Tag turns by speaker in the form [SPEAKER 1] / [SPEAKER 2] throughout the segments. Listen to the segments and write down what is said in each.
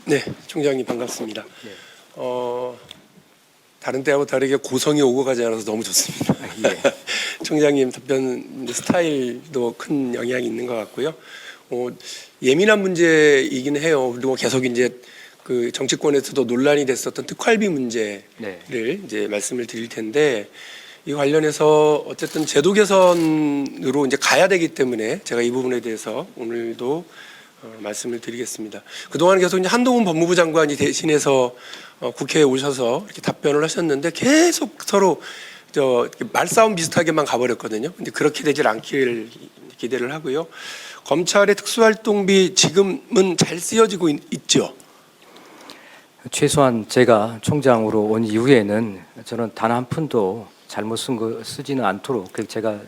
[SPEAKER 1] 네, 총장님 반갑습니다.
[SPEAKER 2] 네.
[SPEAKER 1] 다른 때하고 다르게 고성이 오고 가지 않아서 너무 좋습니다.
[SPEAKER 2] 예.
[SPEAKER 1] 총장님 답변 스타일도 큰 영향이 있는 것 같고요. 예민한 문제이긴 해요. 그리고 계속 이제 그 정치권에서도 논란이 됐었던 특활비 문제를
[SPEAKER 2] 네.
[SPEAKER 1] 이제 말씀을 드릴 텐데, 이 관련해서 어쨌든 제도 개선으로 이제 가야 되기 때문에 제가 이 부분에 대해서 오늘도 말씀을 드리겠습니다. 그동안 계속 이제 한동훈 법무부 장관이 대신해서 국회에 오셔서 이렇게 답변을 하셨는데 계속 서로 말싸움 비슷하게만 가버렸거든요. 근데 그렇게 되질 않길 기대를 하고요. 검찰의 특수활동비 지금은 잘 쓰여지고 있죠.
[SPEAKER 2] 최소한 제가 총장으로 온 이후에는 저는 단 한 푼도 잘못 쓰지는 않도록 제가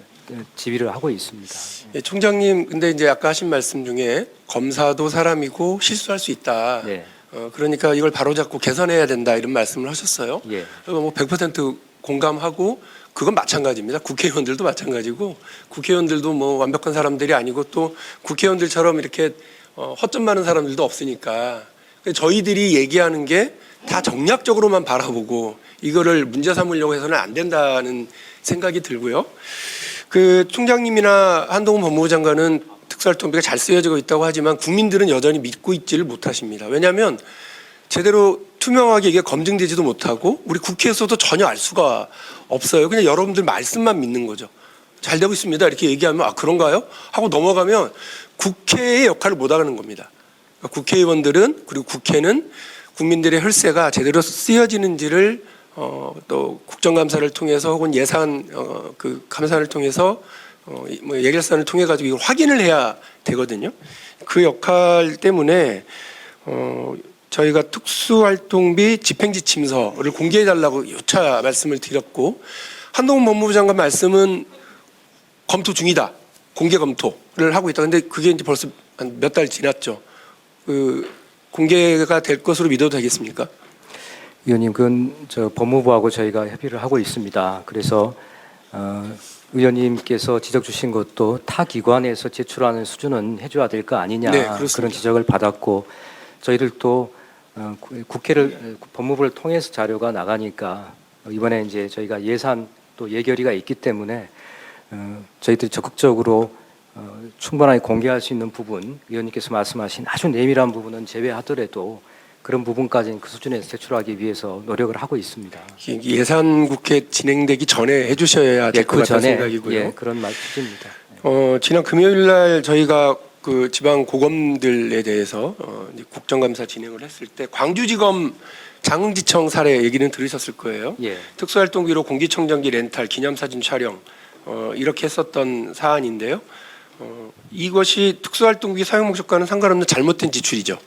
[SPEAKER 2] 지휘를 하고 있습니다.
[SPEAKER 1] 예, 총장님, 근데 이제 아까 하신 말씀 중에 검사도 사람이고 실수할 수 있다.
[SPEAKER 2] 네.
[SPEAKER 1] 그러니까 이걸 바로잡고 개선해야 된다 이런 말씀을 하셨어요.
[SPEAKER 2] 예.
[SPEAKER 1] 뭐 100% 공감하고 그건 마찬가지입니다. 국회의원들도 마찬가지고 국회의원들도 뭐 완벽한 사람들이 아니고 또 국회의원들처럼 이렇게 허점 많은 사람들도 없으니까 저희들이 얘기하는 게 다 정략적으로만 바라보고 이거를 문제 삼으려고 해서는 안 된다는 생각이 들고요. 그 총장님이나 한동훈 법무부 장관은 특수활동비가 잘 쓰여지고 있다고 하지만 국민들은 여전히 믿고 있지를 못하십니다. 왜냐하면 제대로 투명하게 이게 검증되지도 못하고 우리 국회에서도 전혀 알 수가 없어요. 그냥 여러분들 말씀만 믿는 거죠. 잘 되고 있습니다. 이렇게 얘기하면 아 그런가요? 하고 넘어가면 국회의 역할을 못하는 겁니다. 그러니까 국회의원들은 그리고 국회는 국민들의 혈세가 제대로 쓰여지는지를 또 국정감사를 통해서 혹은 예산 그 감사를 통해서 뭐 예결산을 통해 가지고 이걸 확인을 해야 되거든요. 그 역할 때문에 저희가 특수활동비 집행지침서를 공개해 달라고 요차 말씀을 드렸고 한동훈 법무부 장관 말씀은 검토 중이다. 공개 검토를 하고 있다. 근데 그게 이제 벌써 몇 달 지났죠. 그 공개가 될 것으로 믿어도 되겠습니까?
[SPEAKER 2] 의원님, 그건 법무부하고 저희가 협의를 하고 있습니다. 그래서 의원님께서 지적 주신 것도 타 기관에서 제출하는 수준은 해줘야 될 거 아니냐,
[SPEAKER 1] 네,
[SPEAKER 2] 그런 지적을 받았고 저희들도 국회를 법무부를 통해서 자료가 나가니까 이번에 이제 저희가 예산 또 예결위가 있기 때문에 저희들이 적극적으로 충분하게 공개할 수 있는 부분, 의원님께서 말씀하신 아주 내밀한 부분은 제외하더라도 그런 부분까지는 그 수준에서 제출하기 위해서 노력을 하고 있습니다.
[SPEAKER 1] 예산 국회 진행되기 전에 해주셔야 될 것 같다는 생각이고요.
[SPEAKER 2] 예, 그런 말씀입니다.
[SPEAKER 1] 지난 금요일 날 저희가 그 지방 고검들에 대해서 이제 국정감사 진행을 했을 때 광주지검 장흥지청 사례 얘기는 들으셨을 거예요.
[SPEAKER 2] 예.
[SPEAKER 1] 특수활동비로 공기청정기 렌탈, 기념사진 촬영 이렇게 했었던 사안인데요. 이것이 특수활동비 사용 목적과는 상관없는 잘못된 지출이죠.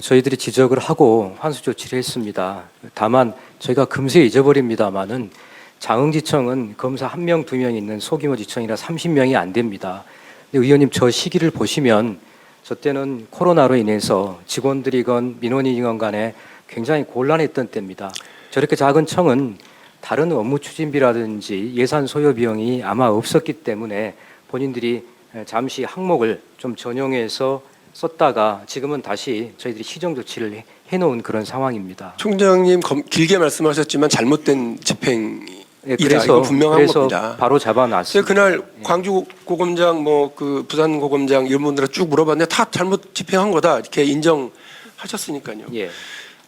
[SPEAKER 2] 저희들이 지적을 하고 환수 조치를 했습니다. 다만 저희가 금세 잊어버립니다만은 장흥지청은 검사 1명, 2명 있는 소규모 지청이라 30명이 안 됩니다. 근데 의원님 저 시기를 보시면 저 때는 코로나로 인해서 직원들이건 민원인이건 간에 굉장히 곤란했던 때입니다. 저렇게 작은 청은 다른 업무 추진비라든지 예산 소요 비용이 아마 없었기 때문에 본인들이 잠시 항목을 좀 전용해서 썼다가 지금은 다시 저희들이 시정 조치를 해놓은 그런 상황입니다.
[SPEAKER 1] 총장님 길게 말씀하셨지만 잘못된 집행이다.
[SPEAKER 2] 예,
[SPEAKER 1] 이거 분명한 겁니다.
[SPEAKER 2] 바로 잡아놨습니다.
[SPEAKER 1] 그날 광주 고검장, 뭐 그 부산 고검장 이런 분들한테 쭉 물어봤는데 다 잘못 집행한 거다 이렇게 인정하셨으니까요.
[SPEAKER 2] 예.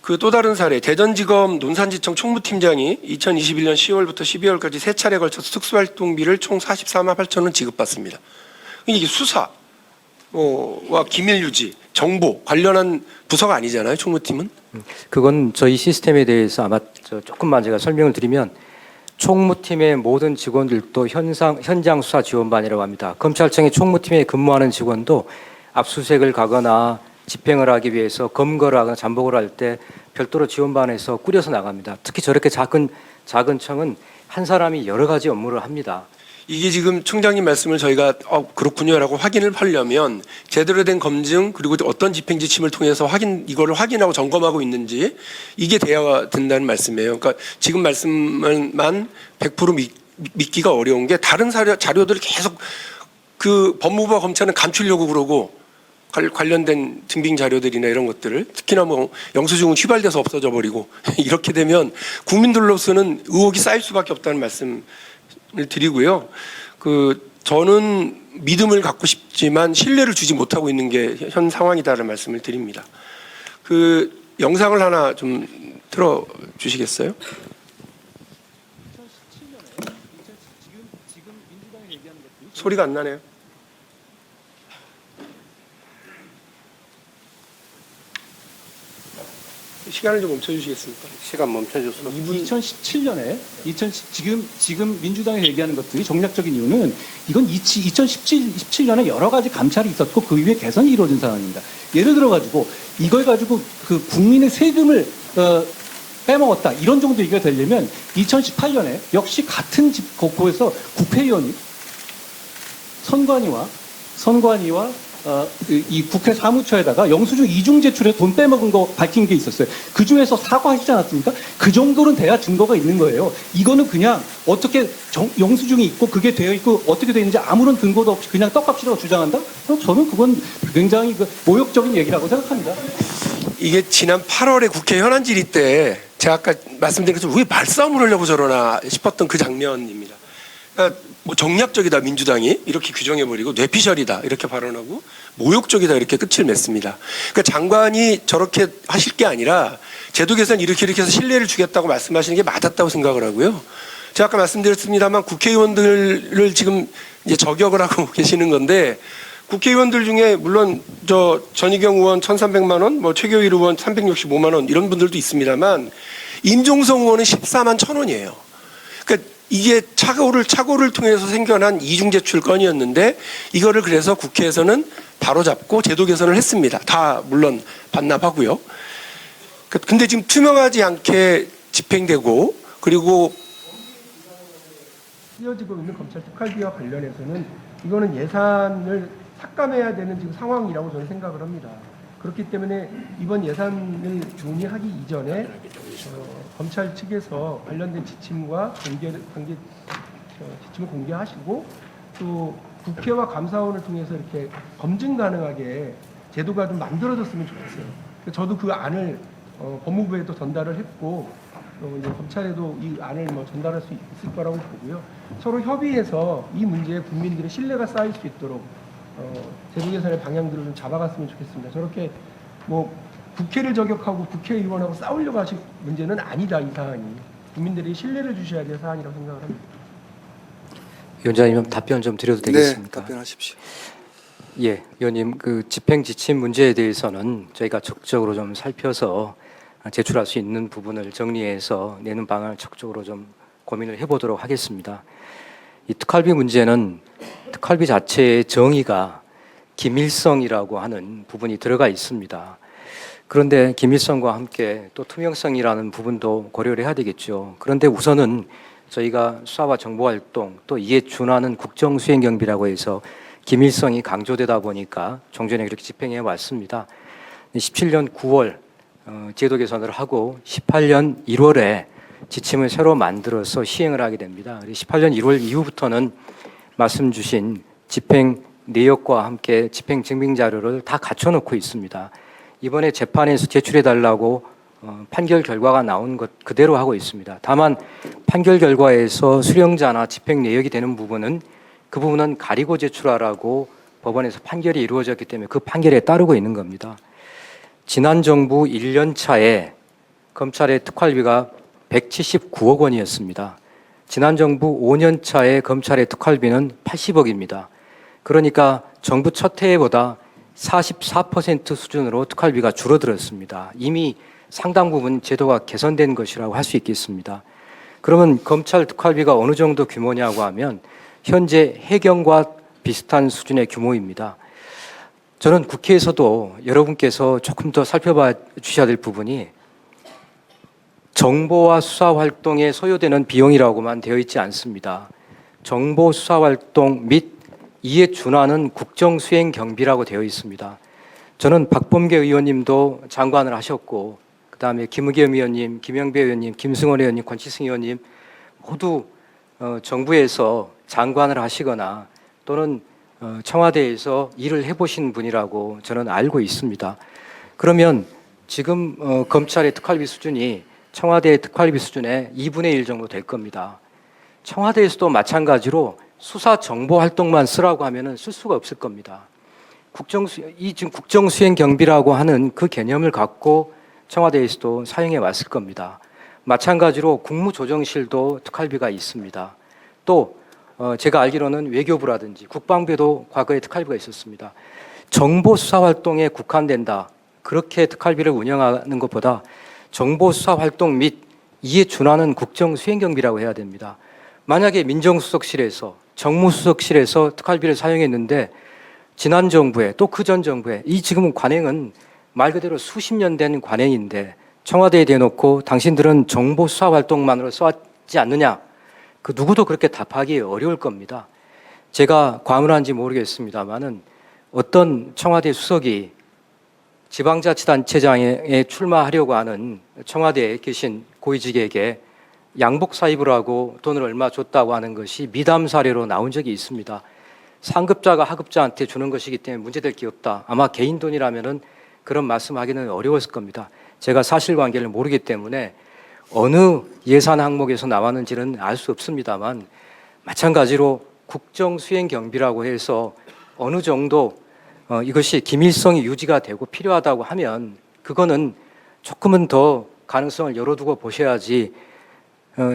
[SPEAKER 1] 그 또 다른 사례, 대전지검 논산지청 총무팀장이 2021년 10월부터 12월까지 세 차례 걸쳐서 특수활동비를 총 44만 8천 원 지급받습니다. 이게 수사, 와 기밀 유지, 정보 관련한 부서가 아니잖아요, 총무팀은?
[SPEAKER 2] 그건 저희 시스템에 대해서 아마 조금만 제가 설명을 드리면 총무팀의 모든 직원들도 현장 수사 지원반이라고 합니다. 검찰청의 총무팀에 근무하는 직원도 압수수색을 가거나 집행을 하기 위해서 검거를 하거나 잠복을 할 때 별도로 지원반에서 꾸려서 나갑니다. 특히 저렇게 작은 청은 한 사람이 여러 가지 업무를 합니다.
[SPEAKER 1] 이게 지금 총장님 말씀을 저희가 그렇군요라고 확인을 하려면 제대로 된 검증 그리고 어떤 집행지침을 통해서 이거를 확인하고 점검하고 있는지 이게 돼야 된다는 말씀이에요. 그러니까 지금 말씀만 100% 믿기가 어려운 게 다른 자료들을 계속 그 법무부와 검찰은 감추려고 그러고 관련된 증빙 자료들이나 이런 것들을 특히나 뭐 영수증은 휘발돼서 없어져 버리고 이렇게 되면 국민들로서는 의혹이 쌓일 수밖에 없다는 말씀을 드리고요. 저는 믿음을 갖고 싶지만 신뢰를 주지 못하고 있는 게 현 상황이다라는 말씀을 드립니다. 영상을 하나 좀 틀어 주시겠어요? 소리가 안 나네요. 시간을 좀 멈춰주시겠습니까?
[SPEAKER 3] 시간 멈춰줘서
[SPEAKER 4] 2017년에 지금 민주당이 얘기하는 것들이 정략적인 이유는 이건 2017년에 여러 가지 감찰이 있었고 그 이후에 개선이 이루어진 상황입니다. 예를 들어 가지고 이걸 가지고 그 국민의 세금을 빼먹었다 이런 정도 얘기가 되려면 2018년에 역시 같은 곳에서 국회의원이 선관위와 이 국회 사무처에다가 영수증 이중 제출에 돈 빼먹은 거 밝힌 게 있었어요. 그 중에서 사과하시지 않았습니까? 그 정도는 돼야 증거가 있는 거예요. 이거는 그냥 어떻게 영수증이 있고 그게 되어 있고 어떻게 되어 있는지 아무런 근거도 없이 그냥 떡값이라고 주장한다? 저는 그건 굉장히 모욕적인 얘기라고 생각합니다.
[SPEAKER 1] 이게 지난 8월에 국회 현안 질의 때 제가 아까 말씀드린 것처럼 왜 말싸움을 하려고 저러나 싶었던 그 장면입니다. 그러니까 뭐 정략적이다 민주당이 이렇게 규정해버리고 뇌피셜이다 이렇게 발언하고 모욕적이다 이렇게 끝을 맺습니다. 그러니까 장관이 저렇게 하실 게 아니라 제도 개선 이렇게 해서 신뢰를 주겠다고 말씀하시는 게 맞았다고 생각을 하고요. 제가 아까 말씀드렸습니다만 국회의원들을 지금 이제 저격을 하고 계시는 건데 국회의원들 중에 물론 전희경 의원 1,300만 원, 뭐 최교일 의원 365만 원 이런 분들도 있습니다만 임종성 의원은 14만 1,000원이에요. 그러니까 이게 착오를 통해서 생겨난 이중제출 건이었는데 이거를 그래서 국회에서는 바로잡고 제도 개선을 했습니다. 다 물론 반납하고요. 근데 지금 투명하지 않게 집행되고 그리고 이어지고 있는 검찰 특활비와 관련해서는 이거는 예산을 삭감해야 되는 지금 상황이라고 저는 생각을 합니다. 그렇기 때문에 이번 예산을 논의하기 이전에 검찰 측에서 관련된 지침과 지침을 공개하시고 또 국회와 감사원을 통해서 이렇게 검증 가능하게 제도가 좀 만들어졌으면 좋겠어요. 저도 그 안을 법무부에도 전달을 했고 이제 검찰에도 이 안을 전달할 수 있을 거라고 보고요. 서로 협의해서 이 문제에 국민들의 신뢰가 쌓일 수 있도록 제도 개선의 방향들을 좀 잡아갔으면 좋겠습니다. 저렇게 국회를 저격하고 국회의원하고 싸우려고 하실 문제는 아니다. 이 사안이 국민들이 신뢰를 주셔야 될 사안이라고 생각을 합니다.
[SPEAKER 2] 위원장님 답변 좀 드려도 되겠습니까?
[SPEAKER 3] 네, 답변하십시오.
[SPEAKER 2] 예, 위원님 집행 지침 문제에 대해서는 저희가 적극적으로 좀 살펴서 제출할 수 있는 부분을 정리해서 내는 방안을 적극적으로 좀 고민을 해보도록 하겠습니다. 이 특활비 문제는 특활비 자체의 정의가 기밀성이라고 하는 부분이 들어가 있습니다. 그런데 기밀성과 함께 또 투명성이라는 부분도 고려를 해야 되겠죠. 그런데 우선은 저희가 수사와 정보활동 또 이에 준하는 국정수행경비라고 해서 기밀성이 강조되다 보니까 종전에 그렇게 집행해 왔습니다. 17년 9월 제도 개선을 하고 18년 1월에 지침을 새로 만들어서 시행을 하게 됩니다. 18년 1월 이후부터는 말씀 주신 집행 내역과 함께 집행 증빙 자료를 다 갖춰놓고 있습니다. 이번에 재판에서 제출해달라고 판결 결과가 나온 것 그대로 하고 있습니다. 다만 판결 결과에서 수령자나 집행 내역이 되는 부분은 그 부분은 가리고 제출하라고 법원에서 판결이 이루어졌기 때문에 그 판결에 따르고 있는 겁니다. 지난 정부 1년 차에 검찰의 특활비가 179억 원이었습니다. 지난 정부 5년 차에 검찰의 특활비는 80억입니다. 그러니까 정부 첫 해보다 44% 수준으로 특활비가 줄어들었습니다. 이미 상당 부분 제도가 개선된 것이라고 할 수 있겠습니다. 그러면 검찰 특활비가 어느 정도 규모냐고 하면 현재 해경과 비슷한 수준의 규모입니다. 저는 국회에서도 여러분께서 조금 더 살펴봐 주셔야 될 부분이 정보와 수사 활동에 소요되는 비용이라고만 되어 있지 않습니다. 정보 수사 활동 및 이에 준하는 국정 수행 경비라고 되어 있습니다. 저는 박범계 의원님도 장관을 하셨고 그다음에 김의겸 의원님, 김영배 의원님, 김승원 의원님, 권치승 의원님 모두 정부에서 장관을 하시거나 또는 청와대에서 일을 해보신 분이라고 저는 알고 있습니다. 그러면 지금 검찰의 특활비 수준이 청와대의 특활비 수준의 2분의 1 정도 될 겁니다. 청와대에서도 마찬가지로 수사 정보 활동만 쓰라고 하면은 쓸 수가 없을 겁니다. 지금 국정수행경비라고 하는 그 개념을 갖고 청와대에서도 사용해 왔을 겁니다. 마찬가지로 국무조정실도 특활비가 있습니다. 또 제가 알기로는 외교부라든지 국방부에도 과거에 특활비가 있었습니다. 정보 수사 활동에 국한된다. 그렇게 특활비를 운영하는 것보다 정보 수사 활동 및 이에 준하는 국정수행경비라고 해야 됩니다. 만약에 민정수석실에서 정무수석실에서 특활비를 사용했는데 지난 정부에 또 그 전 정부에 이 지금 관행은 말 그대로 수십 년 된 관행인데 청와대에 대놓고 당신들은 정보 수사 활동만으로 써왔지 않느냐? 그 누구도 그렇게 답하기 어려울 겁니다. 제가 과문한지 모르겠습니다만은 어떤 청와대 수석이 지방자치단체장에 출마하려고 하는 청와대에 계신 고위직에게 양복 사입을 하고 돈을 얼마 줬다고 하는 것이 미담 사례로 나온 적이 있습니다. 상급자가 하급자한테 주는 것이기 때문에 문제될 게 없다. 아마 개인 돈이라면은 그런 말씀하기는 어려웠을 겁니다. 제가 사실관계를 모르기 때문에 어느 예산 항목에서 나왔는지는 알 수 없습니다만 마찬가지로 국정수행경비라고 해서 어느 정도 이것이 기밀성이 유지가 되고 필요하다고 하면 그거는 조금은 더 가능성을 열어두고 보셔야지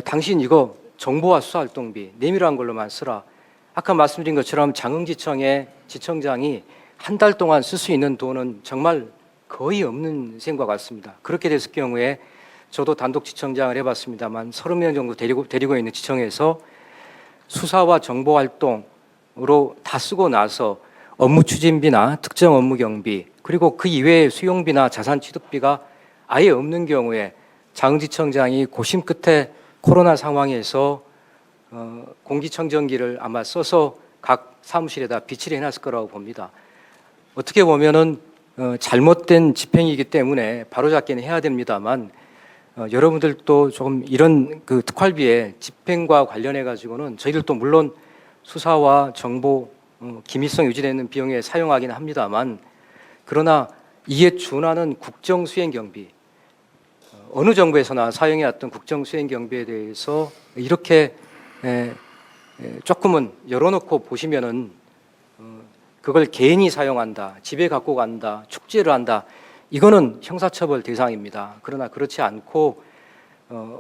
[SPEAKER 2] 당신 이거 정보화 수사활동비 내밀한 걸로만 쓰라. 아까 말씀드린 것처럼 장흥지청의 지청장이 한 달 동안 쓸 수 있는 돈은 정말 거의 없는 셈과 같습니다. 그렇게 됐을 경우에 저도 단독 지청장을 해봤습니다만 30명 정도 데리고 있는 지청에서 수사와 정보 활동으로 다 쓰고 나서 업무 추진비나 특정 업무 경비 그리고 그 이외의 수용비나 자산 취득비가 아예 없는 경우에 장흥지청장이 고심 끝에 코로나 상황에서 공기청정기를 아마 써서 각 사무실에다 비치를 해놨을 거라고 봅니다. 어떻게 보면은 잘못된 집행이기 때문에 바로잡기는 해야 됩니다만 여러분들도 조금 이런 그 특활비의 집행과 관련해 가지고는 저희들도 물론 수사와 정보 기밀성 유지되는 비용에 사용하기는 합니다만 그러나 이에 준하는 국정수행경비 어느 정부에서나 사용해왔던 국정수행경비에 대해서 이렇게 조금은 열어놓고 보시면은 그걸 개인이 사용한다, 집에 갖고 간다, 축제를 한다. 이거는 형사처벌 대상입니다. 그러나 그렇지 않고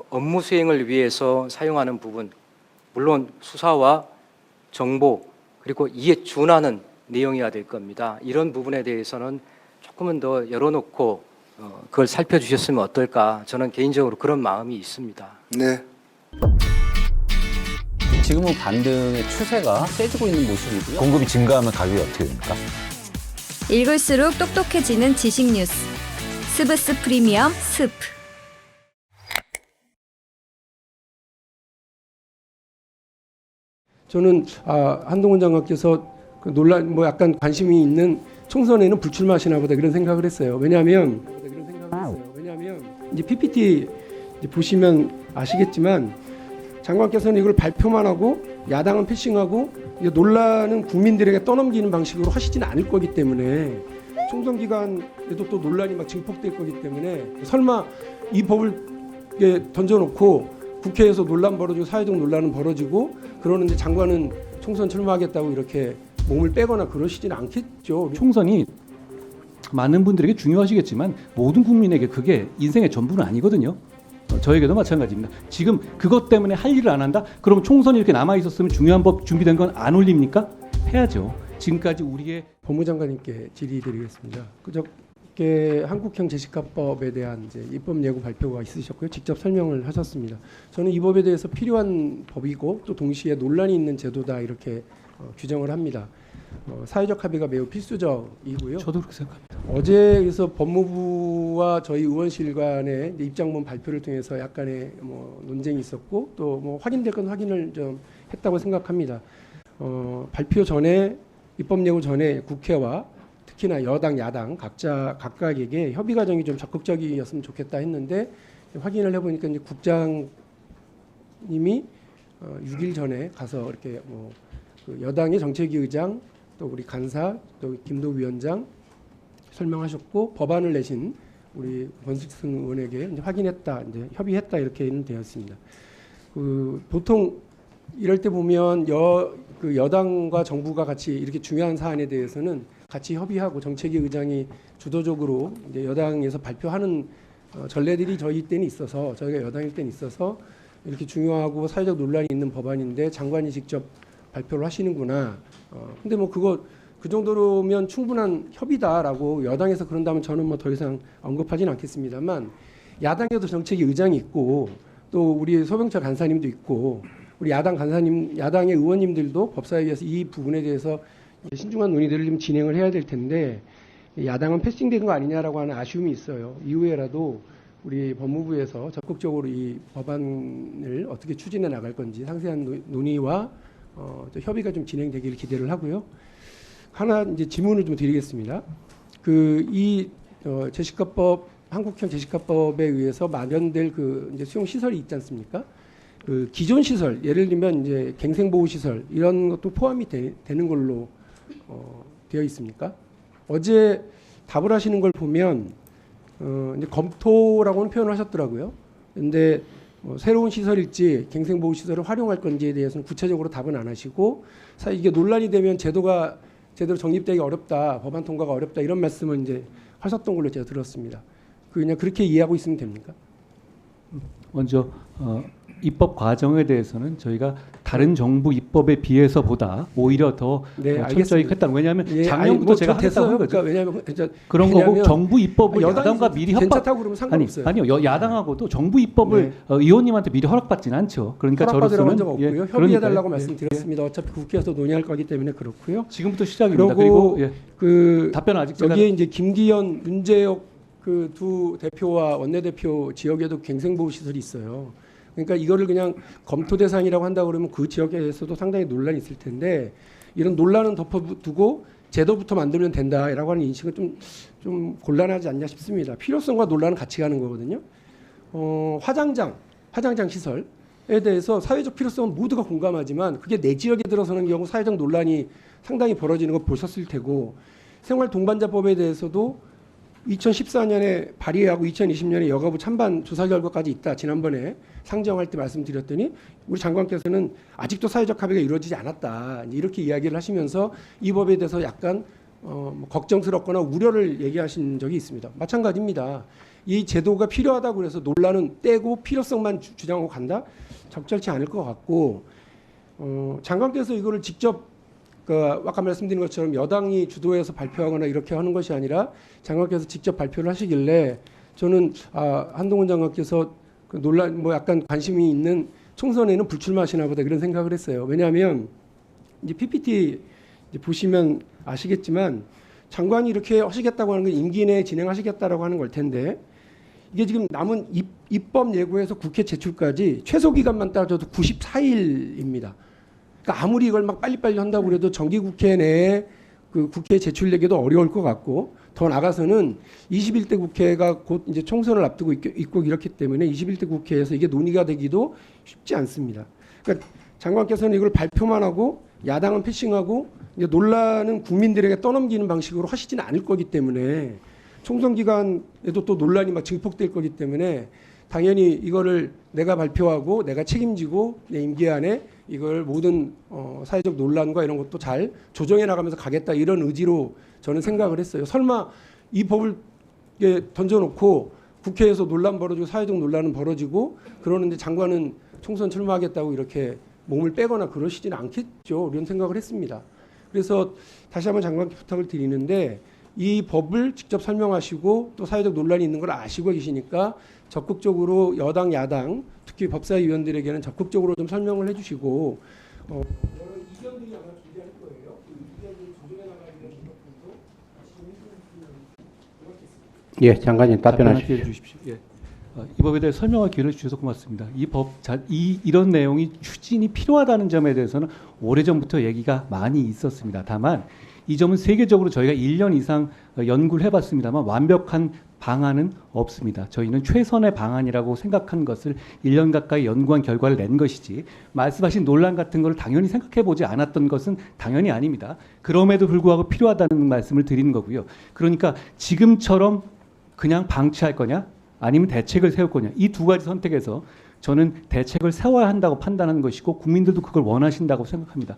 [SPEAKER 2] 업무 수행을 위해서 사용하는 부분, 물론 수사와 정보 그리고 이에 준하는 내용이어야 될 겁니다. 이런 부분에 대해서는 조금은 더 열어놓고 그걸 살펴주셨으면 어떨까? 저는 개인적으로 그런 마음이 있습니다.
[SPEAKER 3] 네.
[SPEAKER 5] 지금은 반등의 추세가 세지고 있는 모습이고요.
[SPEAKER 6] 공급이 증가하면 가격이 어떻게 됩니까?
[SPEAKER 7] 읽을수록 똑똑해지는 지식 뉴스. 스브스 프리미엄 스프.
[SPEAKER 1] 저는 한동훈 장관께서 그 논란 약간 관심이 있는 총선에는 불출마하시나 보다 그런 생각을 했어요. 왜냐하면 이제 PPT 이제 보시면 아시겠지만 장관께서는 이걸 발표만 하고 야당은 패싱하고 논란은 국민들에게 떠넘기는 방식으로 하시지는 않을 거기 때문에 총선 기간에도 또 논란이 막 증폭될 거기 때문에 설마 이 법을 던져놓고 국회에서 논란 벌어지고 사회적 논란은 벌어지고 그러는데 장관은 총선 출마하겠다고 이렇게 몸을 빼거나 그러시지는 않겠죠.
[SPEAKER 4] 총선이 많은 분들에게 중요하시겠지만 모든 국민에게 그게 인생의 전부는 아니거든요. 저에게도 마찬가지입니다. 지금 그것 때문에 할 일을 안 한다? 그럼 총선이 이렇게 남아 있었으면 중요한 법 준비된 건 안 올립니까? 해야죠. 지금까지 우리의
[SPEAKER 1] 법무장관님께 질의드리겠습니다. 그저께 한국형 제시카법에 대한 이제 입법 예고 발표가 있으셨고요. 직접 설명을 하셨습니다. 저는 이 법에 대해서 필요한 법이고 또 동시에 논란이 있는 제도다 이렇게 규정을 합니다. 사회적 합의가 매우 필수적이고요.
[SPEAKER 4] 저도 그렇게 생각합니다.
[SPEAKER 1] 어제 그래서 법무부와 저희 의원실 간의 입장문 발표를 통해서 약간의 논쟁이 있었고 또 확인될 건 확인을 좀 했다고 생각합니다. 발표 전에 입법 예고 전에 국회와 특히나 여당 야당 각각에게 협의 과정이 좀 적극적이었으면 좋겠다 했는데 확인을 해보니까 이제 국장님이 6일 전에 가서 이렇게 그 여당의 정책위 의장
[SPEAKER 3] 또 우리 간사, 또 김도 위원장 설명하셨고 법안을 내신 우리 권숙승 의원에게 이제 확인했다, 이제 협의했다 이렇게는 되었습니다. 보통 이럴 때 보면 여당과 정부가 같이 이렇게 중요한 사안에 대해서는 같이 협의하고 정책위 의장이 주도적으로 이제 여당에서 발표하는 전례들이 저희 때는 있어서, 저희가 여당일 때는 있어서 이렇게 중요하고 사회적 논란이 있는 법안인데 장관이 직접 발표를 하시는구나. 근데 뭐 그 정도로면 충분한 협의다라고 여당에서 그런다면 저는 뭐 더 이상 언급하지는 않겠습니다만, 야당에도 정책위 의장이 있고 또 우리 소병철 간사님도 있고 우리 야당 간사님, 야당의 의원님들도 법사위에서 이 부분에 대해서 신중한 논의들을 좀 진행을 해야 될 텐데, 야당은 패싱된 거 아니냐라고 하는 아쉬움이 있어요. 이후에라도 우리 법무부에서 적극적으로 이 법안을 어떻게 추진해 나갈 건지 상세한 논의와 또 협의가 좀 진행되기를 기대를 하고요. 하나 이제 질문을 좀 드리겠습니다. 제시카법, 한국형 제시카법에 의해서 마련될 이제 수용 시설이 있지 않습니까? 기존 시설, 예를 들면 이제 갱생보호 시설 이런 것도 포함이 되는 걸로 되어 있습니까? 어제 답을 하시는 걸 보면 이제 검토라고는 표현을 하셨더라고요. 근데 새로운 시설일지 갱생보호 시설을 활용할 건지에 대해서는 구체적으로 답은 안 하시고, 이게 논란이 되면 제도가 제대로 정립되기 어렵다, 법안 통과가 어렵다 이런 말씀을 이제 하셨던 걸로 제가 들었습니다. 그냥 그렇게 이해하고 있으면 됩니까?
[SPEAKER 4] 먼저 입법 과정에 대해서는 저희가 다른 정부 입법에 비해서보다 오히려 더 철저히 했다. 왜냐하면 작년부터 제가 하겠다고 한 거죠.
[SPEAKER 3] 왜냐하면
[SPEAKER 4] 그런 거고 정부 입법을 야당과 미리
[SPEAKER 3] 괜찮다고 그러면 상관없어요.
[SPEAKER 4] 아니요, 야당하고도 정부 입법을 의원님한테 미리 허락받지는 않죠. 그러니까
[SPEAKER 3] 허락받으라고 한 적 없고요. 협의해달라고 말씀드렸습니다. 어차피 국회에서 논의할 거기 때문에 그렇고요.
[SPEAKER 4] 지금부터 시작입니다.
[SPEAKER 3] 그리고
[SPEAKER 4] 답변 아직 제가
[SPEAKER 3] 여기에 이제 김기현, 문재혁 그 두 대표와 원내대표 지역에도 갱생보호 시설이 있어요. 그러니까 이거를 그냥 검토 대상이라고 한다 그러면 그 지역에서도 상당히 논란이 있을 텐데, 이런 논란은 덮어두고 제도부터 만들면 된다라고 하는 인식은 좀 곤란하지 않냐 싶습니다. 필요성과 논란은 같이 가는 거거든요. 화장장 시설에 대해서 사회적 필요성은 모두가 공감하지만 그게 내 지역에 들어서는 경우 사회적 논란이 상당히 벌어지는 거 보셨을 테고, 생활동반자법에 대해서도 2014년에 발의하고 2020년에 여가부 찬반 조사 결과까지 있다. 지난번에 상정할 때 말씀드렸더니 우리 장관께서는 아직도 사회적 합의가 이루어지지 않았다, 이렇게 이야기를 하시면서 이 법에 대해서 약간 걱정스럽거나 우려를 얘기하신 적이 있습니다. 마찬가지입니다. 이 제도가 필요하다고 해서 논란은 떼고 필요성만 주장하고 간다? 적절치 않을 것 같고, 장관께서 이거를 직접 아까 말씀드린 것처럼 여당이 주도해서 발표하거나 이렇게 하는 것이 아니라 장관께서 직접 발표를 하시길래 저는 한동훈 장관께서 논란 약간 관심이 있는 총선에는 불출마하시나 보다 이런 생각을 했어요. 왜냐하면 이제 PPT 이제 보시면 아시겠지만 장관이 이렇게 하시겠다고 하는 건 임기 내에 진행하시겠다라고 하는 걸 텐데, 이게 지금 남은 입법 예고에서 국회 제출까지 최소 기간만 따져도 94일입니다. 그러니까 아무리 이걸 막 빨리빨리 한다고 그래도 정기국회 내에 그 국회에 제출되기도 어려울 것 같고, 더 나가서는 21대 국회가 곧 이제 총선을 앞두고 있고 이렇기 때문에 21대 국회에서 이게 논의가 되기도 쉽지 않습니다. 그러니까 장관께서는 이걸 발표만 하고 야당은 패싱하고 이제 논란은 국민들에게 떠넘기는 방식으로 하시지는 않을 거기 때문에, 총선 기간에도 또 논란이 막 증폭될 거기 때문에 당연히 이거를 내가 발표하고 내가 책임지고 내 임기 안에 이걸 모든 사회적 논란과 이런 것도 잘 조정해 나가면서 가겠다, 이런 의지로 저는 생각을 했어요. 설마 이 법을 던져놓고 국회에서 논란 벌어지고 사회적 논란은 벌어지고 그러는데 장관은 총선 출마하겠다고 이렇게 몸을 빼거나 그러시지는 않겠죠, 이런 생각을 했습니다. 그래서 다시 한번 장관께 부탁을 드리는데, 이 법을 직접 설명하시고 또 사회적 논란이 있는 걸 아시고 계시니까 적극적으로 여당 야당 특히 법사위원들에게는 적극적으로 좀 설명을 해주시고, 여러 이견들이 아마 존재할 거예요. 그 이견을 조정해 나가는 것들도 같이 좀 해주시면 고맙겠습니다.
[SPEAKER 8] 예, 장관님 답변하십시오.
[SPEAKER 4] 주십시오. 예. 이 법에 대해 설명할 기회를 주셔서 고맙습니다. 이런 내용이 추진이 필요하다는 점에 대해서는 오래전부터 얘기가 많이 있었습니다. 다만 이 점은 세계적으로 저희가 1년 이상 연구를 해봤습니다만 완벽한 방안은 없습니다. 저희는 최선의 방안이라고 생각한 것을 1년 가까이 연구한 결과를 낸 것이지 말씀하신 논란 같은 걸 당연히 생각해 보지 않았던 것은 당연히 아닙니다. 그럼에도 불구하고 필요하다는 말씀을 드리는 거고요. 그러니까 지금처럼 그냥 방치할 거냐 아니면 대책을 세울 거냐 이 두 가지 선택에서 저는 대책을 세워야 한다고 판단하는 것이고 국민들도 그걸 원하신다고 생각합니다.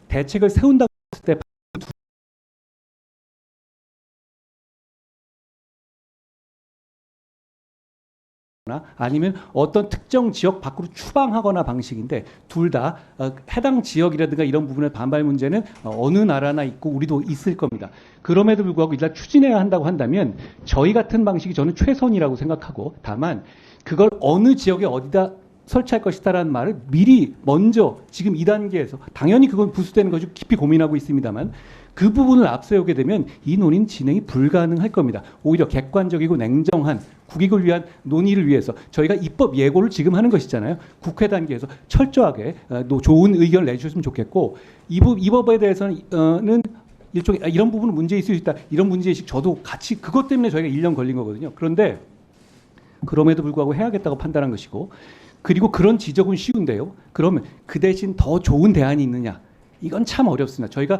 [SPEAKER 4] 대책을 세운다고 했을 때 아니면 어떤 특정 지역 밖으로 추방하거나 방식인데 둘 다 해당 지역이라든가 이런 부분의 반발 문제는 어느 나라나 있고 우리도 있을 겁니다. 그럼에도 불구하고 일단 추진해야 한다고 한다면 저희 같은 방식이 저는 최선이라고 생각하고 다만 그걸 어느 지역에 어디다 설치할 것이다라는 말을 미리 먼저 지금 2단계에서 당연히 그건 부수되는 거죠. 깊이 고민하고 있습니다만 그 부분을 앞세우게 되면 이 논의는 진행이 불가능할 겁니다. 오히려 객관적이고 냉정한 국익을 위한 논의를 위해서 저희가 입법 예고를 지금 하는 것이잖아요. 국회 단계에서 철저하게 좋은 의견을 내주셨으면 좋겠고 이 법에 대해서는 일종의 이런 부분은 문제 있을 수 있다. 이런 문제의식 저도 같이 그것 때문에 저희가 1년 걸린 거거든요. 그런데 그럼에도 불구하고 해야겠다고 판단한 것이고 그리고 그런 지적은 쉬운데요. 그러면 그 대신 더 좋은 대안이 있느냐? 이건 참 어렵습니다. 저희가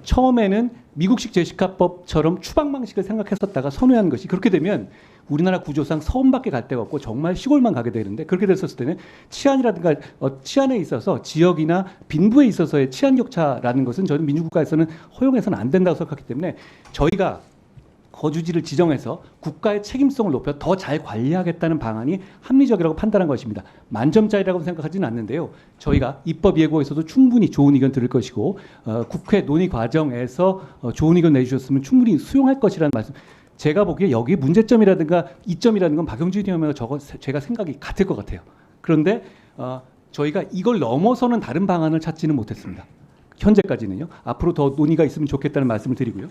[SPEAKER 4] 처음에는 미국식 제시카법처럼 추방 방식을 생각했었다가 선회한 것이 그렇게 되면 우리나라 구조상 서울밖에 갈 데가 없고 정말 시골만 가게 되는데 그렇게 됐었을 때는 치안이라든가 치안에 있어서 지역이나 빈부에 있어서의 치안 격차라는 것은 저는 민주국가에서는 허용해서는 안 된다고 생각하기 때문에 저희가 거주지를 지정해서 국가의 책임성을 높여 더 잘 관리하겠다는 방안이 합리적이라고 판단한 것입니다. 만점짜리라고 생각하지는 않는데요. 저희가 입법 예고에서도 충분히 좋은 의견 들을 것이고 국회 논의 과정에서 좋은 의견 내주셨으면 충분히 수용할 것이라는 말씀. 제가 보기에 여기 문제점이라든가 이점이라는 건 박영준 의원과 제가 생각이 같을 것 같아요. 그런데 저희가 이걸 넘어서는 다른 방안을 찾지는 못했습니다. 현재까지는요. 앞으로 더 논의가 있으면 좋겠다는 말씀을 드리고요.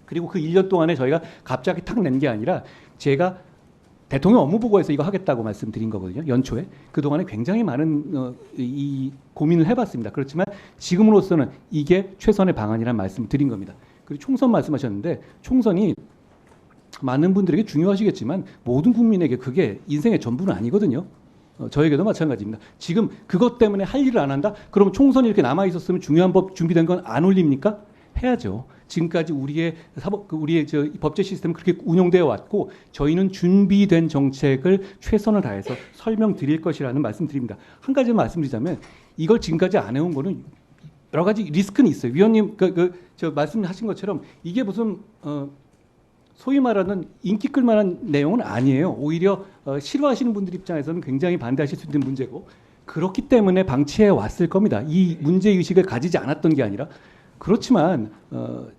[SPEAKER 4] 그리고 그 1년 동안에 저희가 갑자기 탁 낸 게 아니라 제가 대통령 업무보고에서 이거 하겠다고 말씀드린 거거든요. 연초에. 그동안에 굉장히 많은 이 고민을 해봤습니다. 그렇지만 지금으로서는 이게 최선의 방안이라는 말씀을 드린 겁니다. 그리고 총선 말씀하셨는데 총선이 많은 분들에게 중요하시겠지만 모든 국민에게 그게 인생의 전부는 아니거든요. 저에게도 마찬가지입니다. 지금 그것 때문에 할 일을 안 한다? 그럼 총선이 이렇게 남아있었으면 중요한 법 준비된 건 안 올립니까? 해야죠. 지금까지 우리의 법제 시스템은 그렇게 운영되어 왔고 저희는 준비된 정책을 최선을 다해서 설명드릴 것이라는 말씀드립니다. 한 가지 말씀드리자면 이걸 지금까지 안 해온 거는 여러 가지 리스크는 있어요. 위원님 저 말씀하신 것처럼 이게 무슨 소위 말하는 인기 끌만한 내용은 아니에요. 오히려 싫어하시는 분들 입장에서는 굉장히 반대하실 수 있는 문제고 그렇기 때문에 방치해 왔을 겁니다. 이 문제의식을 가지지 않았던 게 아니라 그렇지만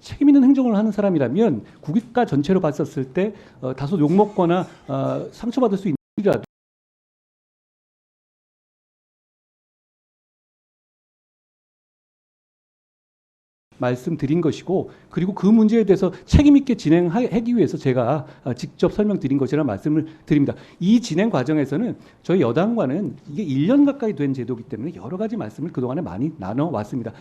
[SPEAKER 4] 책임 있는 행정을 하는 사람이라면 국가 전체로 봤었을 때 다소 욕먹거나 상처받을 수 있는 일이라도 말씀드린 것이고 그리고 그 문제에 대해서 책임 있게 진행하기 위해서 제가 직접 설명드린 것이라는 말씀을 드립니다. 이 진행 과정에서는 저희 여당과는 이게 1년 가까이 된 제도이기 때문에 여러 가지 말씀을 그동안에 많이 나눠왔습니다.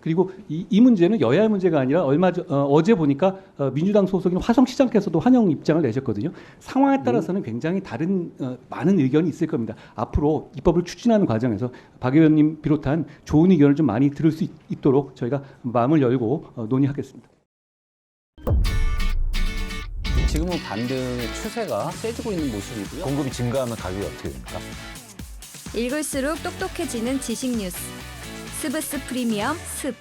[SPEAKER 4] 그리고 이 문제는 여야의 문제가 아니라 어제 보니까 민주당 소속인 화성시장께서도 환영 입장을 내셨거든요. 상황에 따라서는 굉장히 다른 많은 의견이 있을 겁니다. 앞으로 입법을 추진하는 과정에서 박 의원님 비롯한 좋은 의견을 좀 많이 들을 수 있도록 저희가 마음을 열고 논의하겠습니다.
[SPEAKER 5] 지금은 반등의 추세가 세지고 있는 모습이고요.
[SPEAKER 6] 공급이 증가하면 가격이 어떻게 됩니까?
[SPEAKER 7] 읽을수록 똑똑해지는 지식 뉴스. 스브스 프리미엄 스프.